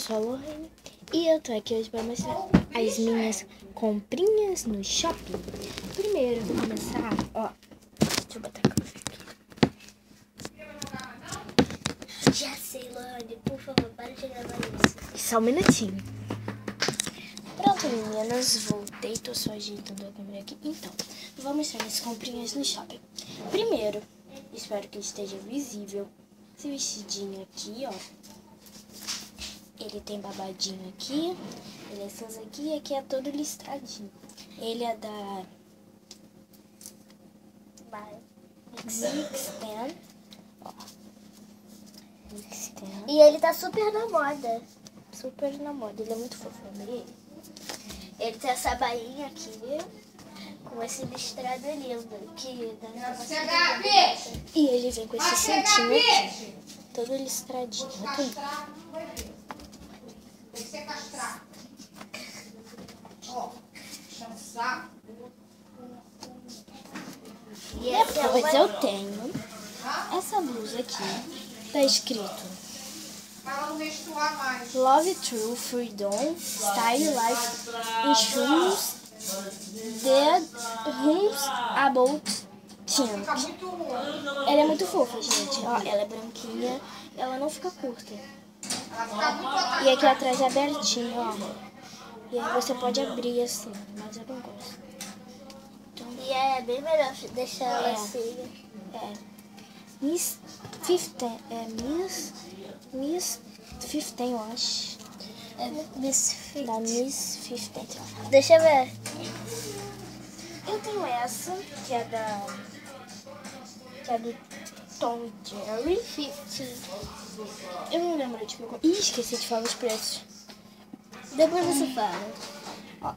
sou a Lohane e eu tô aqui hoje pra mostrar as minhas comprinhas no shopping. Primeiro, vou começar, ó, deixa eu botar a câmera aqui. Já sei, Lohane, por favor, para de gravar isso. Só um minutinho. Pronto, meninas, voltei, tô só ajeitando a câmera aqui. Então, vou mostrar minhas comprinhas no shopping. Primeiro, espero que esteja visível, esse vestidinho aqui, ó. Ele tem babadinho aqui, ele é cinza aqui e aqui é todo listradinho. Ele é da X10, ó. X10. E ele tá super na moda. Super na moda, ele é muito fofo, eu amei ele. Ele tem essa bainha aqui, com esse listrado lindo. E ele vem com esse cintinho aqui, todo listradinho, muito lindo. Tem que ser castrado. Ó, chansar. E essa é Depois uma... eu tenho essa blusa aqui, tá escrito Para não menstruar mais. Love True Freedom Style Life Insurance The Rooms About Teen. Fica muito ruim. Ela é muito fofa, gente. Ó, ela é branquinha, ela não fica curta. Ela fica muito atrás. E aqui atrás é abertinho, ó. E aí você pode abrir assim, mas eu não gosto. E é bem melhor deixar ela É. assim. É Miss 15, Miss 15, eu acho. É Miss Fit. Da Miss 15. Deixa eu ver. Eu tenho essa, que é do Tom Jerry. 50. Eu não lembro de qual. Ih, esqueci de falar os preços. Depois você fala. Ó,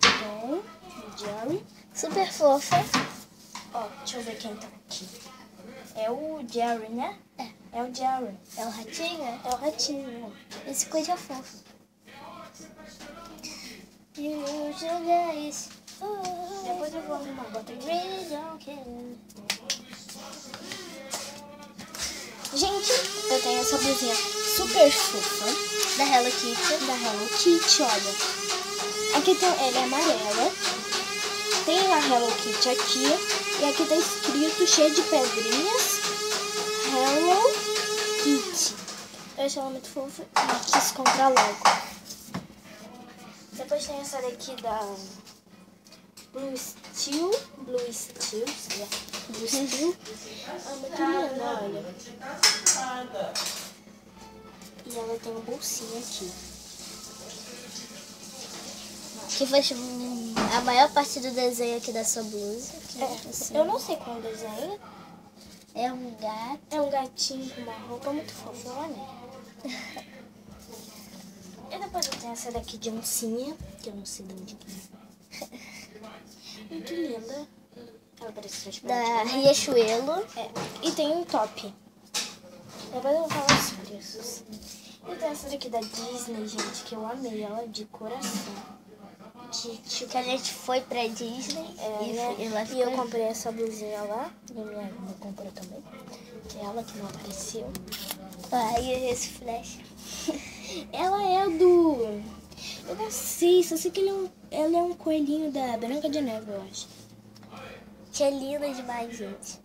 Tom Jerry. Super fofa. Ó, deixa eu ver quem tá aqui. É o Jerry, né? É o Jerry. É o ratinho? É o ratinho. Esse coisa fofa. You jogar isso. Depois eu vou arrumar. Bota aí. Really don't care. Gente, eu tenho essa blusinha super fofa Da Hello Kitty. da Hello Kitty, olha. Aqui tem, ela é amarela. Tem a Hello Kitty aqui. E aqui tá escrito, cheio de pedrinhas, Hello Kitty. Eu achei ela muito fofa e quis comprar logo. Depois tem essa daqui da Blue Steel, sei lá, Blue Steel. Ah, muito linda, olha. E ela tem um bolsinho aqui. Que foi a maior parte do desenho aqui da sua blusa. Assim. Eu não sei qual desenho. É um gato. É um gatinho com uma roupa muito fofa, eu amei. E depois eu tenho essa daqui de oncinha, que eu não sei de onde é. Muito linda. Ela parece transparente. Da Riachuelo. É. E tem um top. Depois eu vou falar os preços. E tem essa daqui da Disney, gente, que eu amei. Ela de coração. Que a gente foi pra Disney. E lá eu comprei essa blusinha lá. E minha irmã comprou também. Que é ela que não apareceu. E esse flash. Ela é do... Eu não sei, só sei que ela é um coelhinho da Branca de Neve, eu acho. Que é linda demais, gente.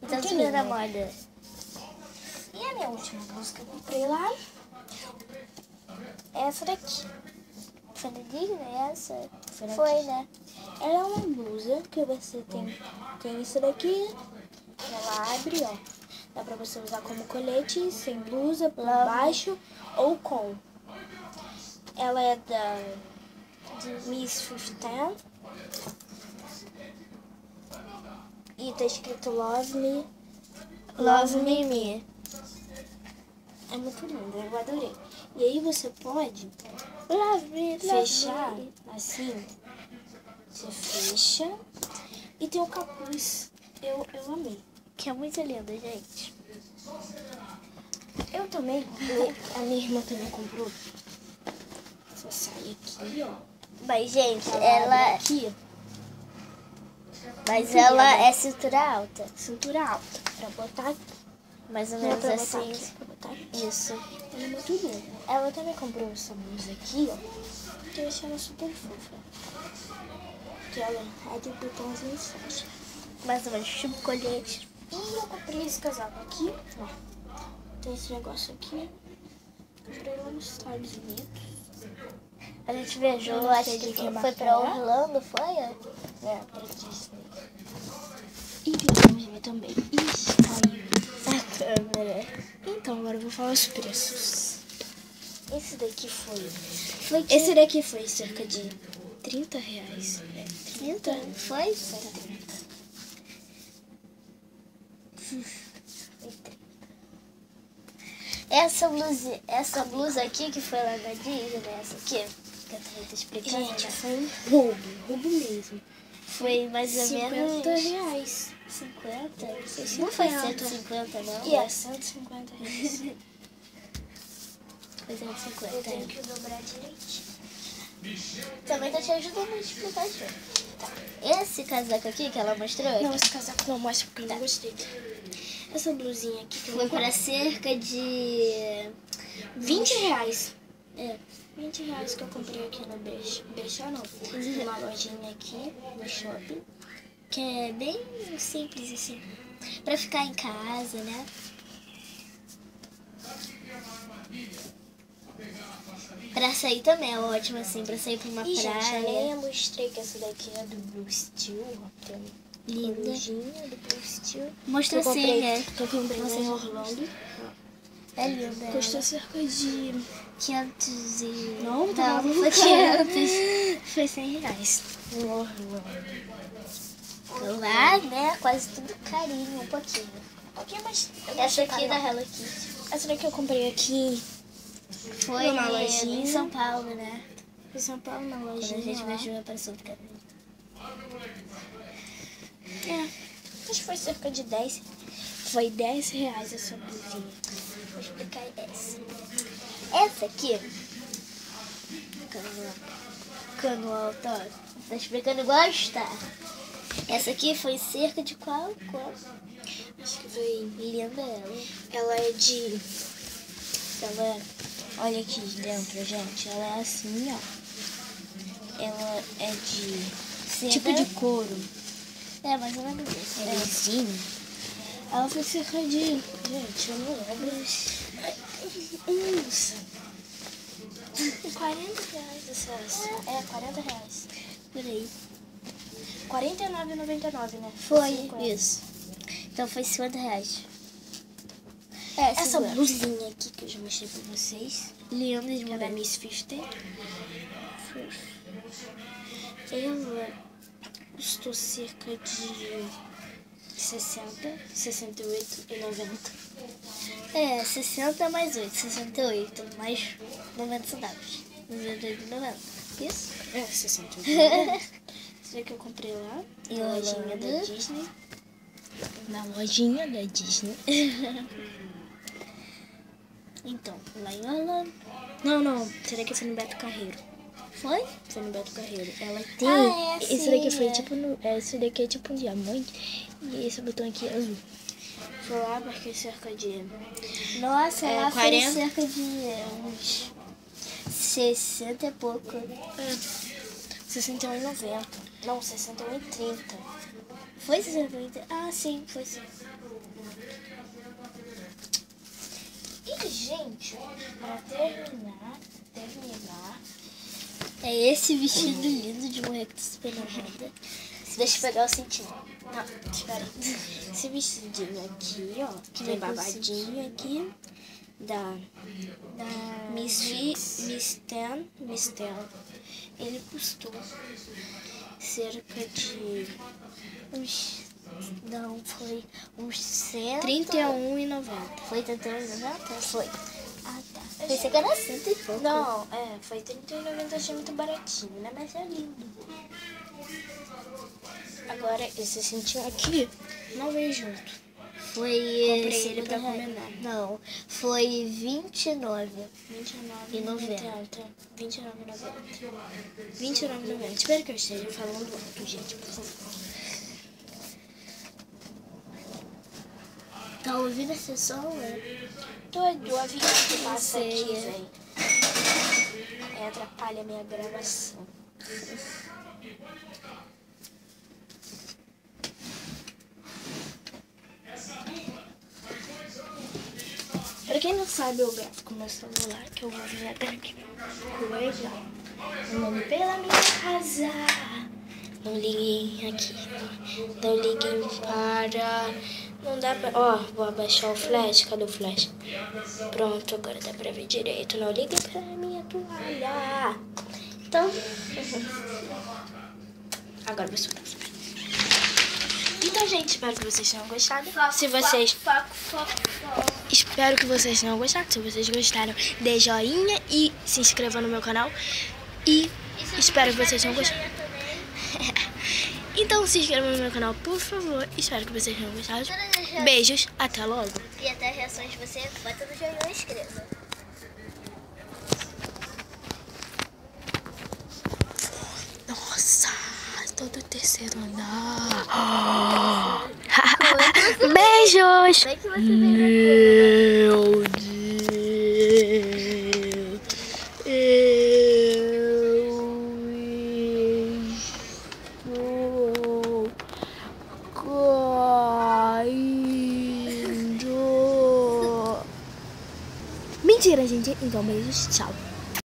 Então Que super linda. na moda. E a minha última blusa que eu comprei lá é essa daqui. Foi da Disney essa? Foi Foi, daqui. né? Ela é uma blusa que você tem isso daqui. Ela abre, ó. Dá pra você usar como colete, sem blusa, por baixo ou com. Ela é da Miss 15. E tá escrito Love Me. Love Me. É muito lindo, eu adorei. E aí você pode Love Me. fechar assim. Você fecha e tem o capuz. Eu amei. Que é muito lindo, gente. Eu também comprei, a minha irmã também comprou. Essa saia aqui, ó. Mas, gente, Abre ela... aqui, Mas muito ela linda. é cintura alta. cintura alta, pra botar Mais ou não é menos pra botar assim. aqui, pra botar aqui. Isso. Ela é muito boa. Ela também comprou essa blusa aqui, ó. Que eu achei ela super fofa. Que ela é de botãozinhos fecha. Mais ou menos, tipo colete. E eu comprei esse casaco aqui, ó. Tem esse negócio aqui. Comprei lá nos Estados Unidos. A gente viajou, Eu não acho sei que de que foi marca pra é. Orlando, foi? É, pra Disney. E vamos ver também. Ixi, caiu a câmera. Então, agora eu vou falar os preços. Esse daqui foi cerca de R$30. É, 30? Foi? 70. Essa blusa aqui que foi lá na Disney, né? Essa aqui, que eu tava te explicando, Gente, né? foi um roubo mesmo. Foi mais ou menos R$50. 50? Não 50. foi 150, não? E é R$150. Foi Eu 150. tenho que dobrar direitinho. Também tá te ajudando a explicar, Ju. Tá. Esse casaco aqui que ela mostrou Não, esse casaco não mostra porque eu não gostei. Essa blusinha aqui que eu foi vou para cerca de R$20. É. R$20 que eu comprei aqui no Brechó, não. Numa lojinha aqui no shopping. Que é bem simples assim. Pra ficar em casa, né? Pra sair também é ótimo, assim, pra sair pra uma E, gente, eu praia. nem mostrei que essa daqui é do Blue Steel. Ó, tem uma Linda. corujinha do Blue Steel. Mostra Que eu assim, comprei, né? que eu comprei Você- em Orlando. É linda. Custou cerca de... 500 e... Não, tá não maluca. foi 500. Foi R$100. Em Orlando. Lá, né? Quase tudo carinho, um pouquinho. Um pouquinho mais... Essa aqui é da Hello Kitty. Essa daqui eu comprei aqui Foi numa lojinha. em São Paulo, né? em São Paulo, na Quando a lojinha gente lá. viajou para São Catarina. Acho que foi cerca de 10. Foi R$10 essa blusinha. Vou explicar essa. Essa aqui... Cano alto, ó. Tá explicando igual está. Essa aqui foi cerca de qual? Acho que foi... Linda ela. Ela é de... Ela... Olha aqui dentro, gente. Ela é assim, ó. Ela é de... Tipo de couro. É, mais ou menos isso. É assim. Ela foi cerca de... Gente, eu não lembro. Nossa. R$40 essa. É, R$40. Por aí. R$49,99, né? Foi 50. isso. Então foi R$50. É, Essa 50. blusinha aqui que eu já mostrei pra vocês, Linda que é da demais. Miss Fister, ela custou cerca de 60, 68,90. É, 60 mais 8, 68, mais 90 centavos. 98,90. Isso? É, 68,90. Isso daqui eu comprei lá, Em na lojinha da Orlando. Disney. Na lojinha da Disney. Então, lá em Orlando. Não, esse daqui foi no Beto Carreiro. Foi? Foi no Beto Carreiro. Ela tem. Ah, é, esse daqui sim, foi é. tipo. Esse daqui é tipo um diamante. E esse botão aqui é azul. Foi lá porque cerca de. Nossa, É, lá 40. foi cerca de uns 60 e pouco. 61,90. Não, 61,30. Foi 60? Ah, sim, foi sim. E, gente, pra terminar. É esse vestido lindo de morrer que tu super namorada. Deixa eu pegar o sentido. Não, espera aí. Esse vestidinho aqui, ó. Que tem Vem com babadinho aqui. Da Miss Ten. Ele custou cerca de Uns... Não, foi uns 100... R$31,90. Foi 31,90? Foi. Ah, tá. Pensei que era 100 e pouco. Não, foi R$31,90, achei muito baratinho, né? Mas é lindo. Agora, esse cintinho aqui, não veio junto. Foi Comprei esse ele pra da- combinar. Não, foi 29. R$29,90. R$29,90. Espero que eu esteja falando alto, gente, por favor. Tá ouvindo esse som, né? do avião que passa aqui, Sei. velho. Aí atrapalha a minha gravação. Pra quem não sabe, eu gravo com meu celular, que eu vou vir até aqui com ele. Andando pela minha casa. Não liguem aqui. Não liguem para... Não dá pra... Ó, vou abaixar o flash. Cadê o flash? Pronto, agora dá pra ver direito. Não liguem pra minha toalha. Então... Agora eu vou soltar. Então, gente, espero que vocês tenham gostado. Se vocês... Espero que vocês tenham gostado. Se vocês gostaram, dê joinha e se inscreva no meu canal. E espero que vocês tenham gostado. Então se inscreva no meu canal, por favor. Espero que vocês tenham gostado. Beijos, até logo. E até reações de você, bota no joinha e inscreva. Nossa, tô do terceiro andar. Beijos. Bem que você veio Meu Deus. Eu estou caindo. Mentira, gente. Então, beijos. Tchau.